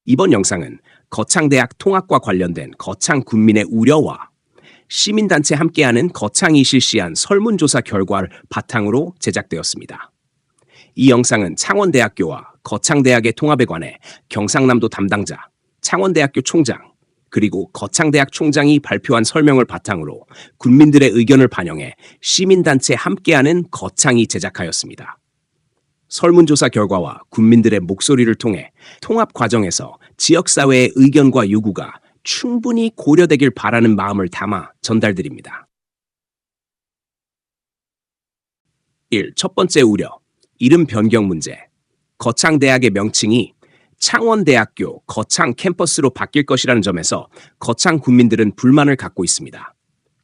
이번 영상은 거창대학 통합과 관련된 거창 군민의 우려와 시민단체 함께하는 거창이 실시한 설문조사 결과를 바탕으로 제작되었습니다. 이 영상은 창원대학교와 거창대학의 통합에 관해 경상남도 담당자, 창원대학교 총장, 그리고 거창대학 총장이 발표한 설명을 바탕으로 군민들의 의견을 반영해 시민단체 함께하는 거창이 제작하였습니다. 설문조사 결과와 군민들의 목소리를 통해 통합 과정에서 지역사회의 의견과 요구가 충분히 고려되길 바라는 마음을 담아 전달드립니다. 1. 첫 번째 우려, 이름 변경 문제. 거창대학의 명칭이 창원대학교 거창 캠퍼스로 바뀔 것이라는 점에서 거창 군민들은 불만을 갖고 있습니다.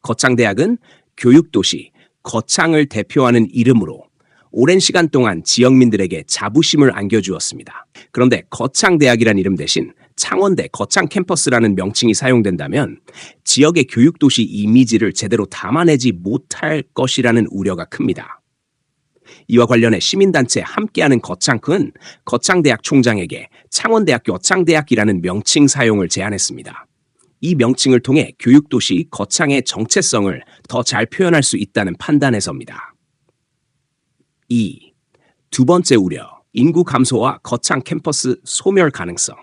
거창대학은 교육도시 거창을 대표하는 이름으로 오랜 시간 동안 지역민들에게 자부심을 안겨주었습니다. 그런데 거창대학이란 이름 대신 창원대 거창 캠퍼스라는 명칭이 사용된다면 지역의 교육도시 이미지를 제대로 담아내지 못할 것이라는 우려가 큽니다. 이와 관련해 시민단체 함께하는 거창은 거창대학 총장에게 창원대학교 거창대학이라는 명칭 사용을 제안했습니다. 이 명칭을 통해 교육도시 거창의 정체성을 더 잘 표현할 수 있다는 판단에서입니다. 2. 두 번째 우려, 인구 감소와 거창 캠퍼스 소멸 가능성.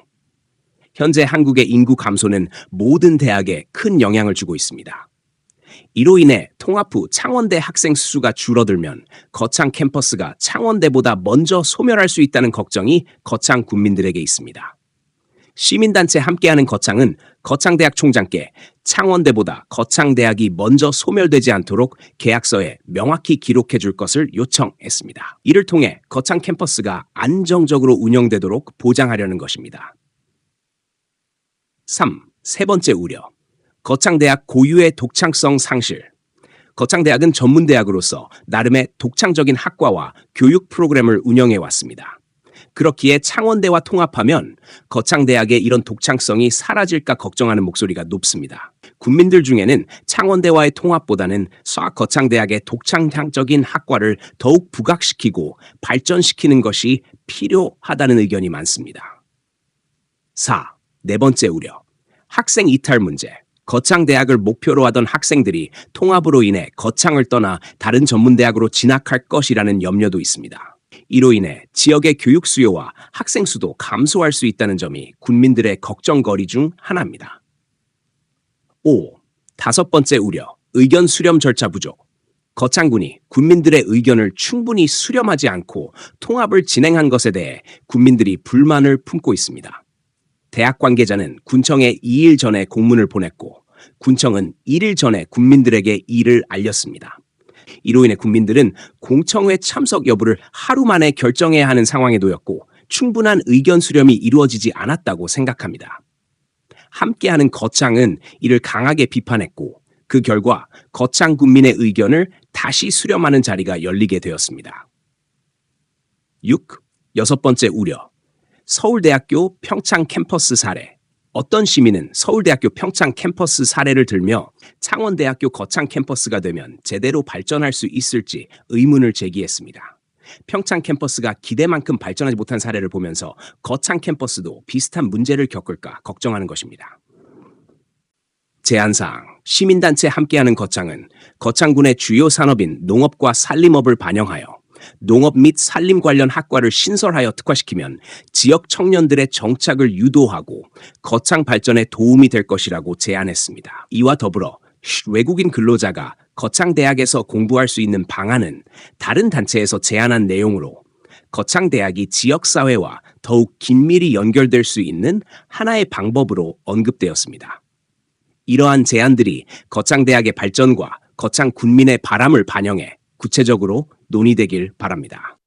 현재 한국의 인구 감소는 모든 대학에 큰 영향을 주고 있습니다. 이로 인해 통합 후 창원대 학생 수가 줄어들면 거창 캠퍼스가 창원대보다 먼저 소멸할 수 있다는 걱정이 거창 군민들에게 있습니다. 시민단체 함께하는 거창은 거창대학 총장께 창원대보다 거창대학이 먼저 소멸되지 않도록 계약서에 명확히 기록해 줄 것을 요청했습니다. 이를 통해 거창 캠퍼스가 안정적으로 운영되도록 보장하려는 것입니다. 3. 세 번째 우려. 거창대학 고유의 독창성 상실. 거창대학은 전문대학으로서 나름의 독창적인 학과와 교육 프로그램을 운영해 왔습니다. 그렇기에 창원대와 통합하면 거창대학의 이런 독창성이 사라질까 걱정하는 목소리가 높습니다. 군민들 중에는 창원대와의 통합보다는 거창대학의 독창적인 학과를 더욱 부각시키고 발전시키는 것이 필요하다는 의견이 많습니다. 4. 네 번째 우려. 학생 이탈 문제. 거창대학을 목표로 하던 학생들이 통합으로 인해 거창을 떠나 다른 전문대학으로 진학할 것이라는 염려도 있습니다. 이로 인해 지역의 교육 수요와 학생 수도 감소할 수 있다는 점이 군민들의 걱정거리 중 하나입니다. 5. 다섯 번째 우려, 의견 수렴 절차 부족. 거창군이 군민들의 의견을 충분히 수렴하지 않고 통합을 진행한 것에 대해 군민들이 불만을 품고 있습니다. 대학 관계자는 군청에 2일 전에 공문을 보냈고 군청은 1일 전에 군민들에게 이를 알렸습니다. 이로 인해 군민들은 공청회 참석 여부를 하루 만에 결정해야 하는 상황에 놓였고 충분한 의견 수렴이 이루어지지 않았다고 생각합니다. 함께하는 거창은 이를 강하게 비판했고 그 결과 거창 군민의 의견을 다시 수렴하는 자리가 열리게 되었습니다. 6. 여섯 번째 우려. 서울대학교 평창 캠퍼스 사례. 어떤 시민은 서울대학교 평창 캠퍼스 사례를 들며 창원대학교 거창 캠퍼스가 되면 제대로 발전할 수 있을지 의문을 제기했습니다. 평창 캠퍼스가 기대만큼 발전하지 못한 사례를 보면서 거창 캠퍼스도 비슷한 문제를 겪을까 걱정하는 것입니다. 제안사항, 시민단체 함께하는 거창은 거창군의 주요 산업인 농업과 산림업을 반영하여 농업 및 산림 관련 학과를 신설하여 특화시키면 지역 청년들의 정착을 유도하고 거창 발전에 도움이 될 것이라고 제안했습니다. 이와 더불어 외국인 근로자가 거창대학에서 공부할 수 있는 방안은 다른 단체에서 제안한 내용으로 거창대학이 지역사회와 더욱 긴밀히 연결될 수 있는 하나의 방법으로 언급되었습니다. 이러한 제안들이 거창대학의 발전과 거창 군민의 바람을 반영해 구체적으로 논의되길 바랍니다.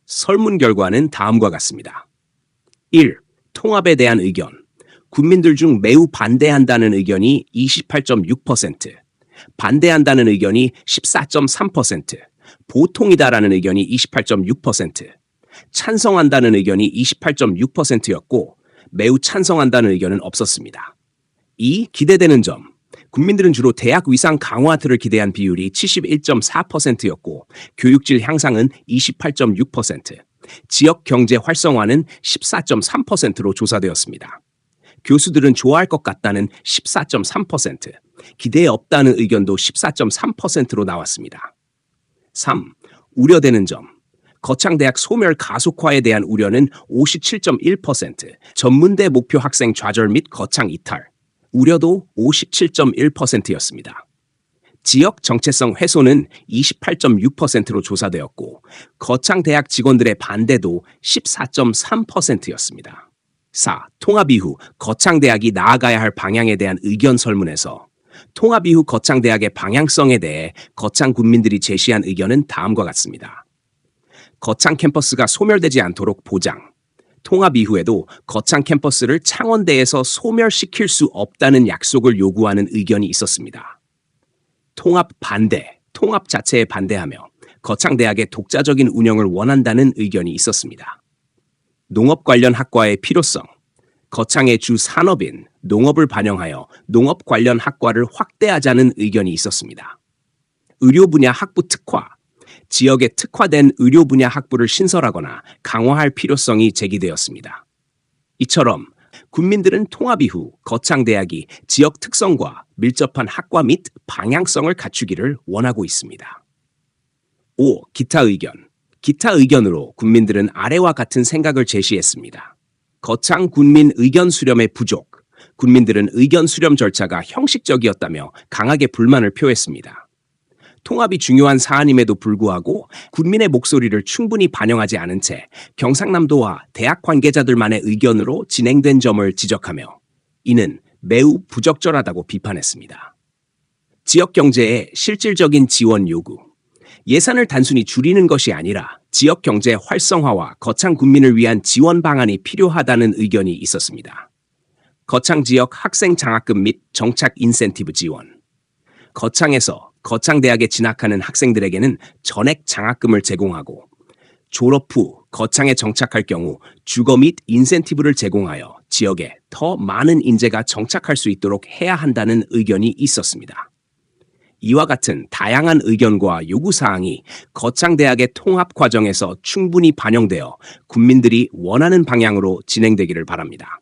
설문 결과는 다음과 같습니다. 1. 통합에 대한 의견. 군민들 중 매우 반대한다는 의견이 28.6%, 반대한다는 의견이 14.3%, 보통이다라는 의견이 28.6%, 찬성한다는 의견이 28.6%였고 매우 찬성한다는 의견은 없었습니다. 2. 기대되는 점. 국민들은 주로 대학 위상 강화들을 기대한 비율이 71.4%였고 교육질 향상은 28.6%, 지역 경제 활성화는 14.3%로 조사되었습니다. 교수들은 좋아할 것 같다는 14.3%, 기대에 없다는 의견도 14.3%로 나왔습니다. 3. 우려되는 점. 거창대학 소멸 가속화에 대한 우려는 57.1%, 전문대 목표 학생 좌절 및 거창 이탈, 우려도 57.1%였습니다. 지역 정체성 훼손은 28.6%로 조사되었고 거창대학 직원들의 반대도 14.3%였습니다. 4. 통합 이후 거창대학이 나아가야 할 방향에 대한 의견 설문에서 통합 이후 거창대학의 방향성에 대해 거창 군민들이 제시한 의견은 다음과 같습니다. 거창 캠퍼스가 소멸되지 않도록 보장, 통합 이후에도 거창 캠퍼스를 창원대에서 소멸시킬 수 없다는 약속을 요구하는 의견이 있었습니다. 통합 반대, 통합 자체에 반대하며 거창대학의 독자적인 운영을 원한다는 의견이 있었습니다. 농업 관련 학과의 필요성, 거창의 주 산업인 농업을 반영하여 농업 관련 학과를 확대하자는 의견이 있었습니다. 의료 분야 학부 특화, 지역에 특화된 의료 분야 학부를 신설하거나 강화할 필요성이 제기되었습니다. 이처럼 군민들은 통합 이후 거창대학이 지역 특성과 밀접한 학과 및 방향성을 갖추기를 원하고 있습니다. 5. 기타 의견. 기타 의견으로 군민들은 아래와 같은 생각을 제시했습니다. 거창 군민 의견 수렴의 부족. 군민들은 의견 수렴 절차가 형식적이었다며 강하게 불만을 표했습니다. 통합이 중요한 사안임에도 불구하고 군민의 목소리를 충분히 반영하지 않은 채 경상남도와 대학 관계자들만의 의견으로 진행된 점을 지적하며 이는 매우 부적절하다고 비판했습니다. 지역 경제의 실질적인 지원 요구. 예산을 단순히 줄이는 것이 아니라 지역 경제 활성화와 거창 군민을 위한 지원 방안이 필요하다는 의견이 있었습니다. 거창 지역 학생 장학금 및 정착 인센티브 지원. 거창에서 거창대학에 진학하는 학생들에게는 전액 장학금을 제공하고 졸업 후 거창에 정착할 경우 주거 및 인센티브를 제공하여 지역에 더 많은 인재가 정착할 수 있도록 해야 한다는 의견이 있었습니다. 이와 같은 다양한 의견과 요구사항이 거창대학의 통합 과정에서 충분히 반영되어 군민들이 원하는 방향으로 진행되기를 바랍니다.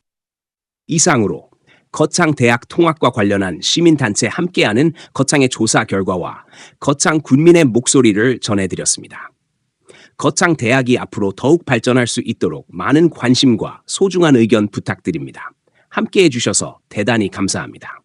이상으로 거창대학 통합과 관련한 시민단체 함께하는 거창의 조사 결과와 거창 군민의 목소리를 전해드렸습니다. 거창대학이 앞으로 더욱 발전할 수 있도록 많은 관심과 소중한 의견 부탁드립니다. 함께해 주셔서 대단히 감사합니다.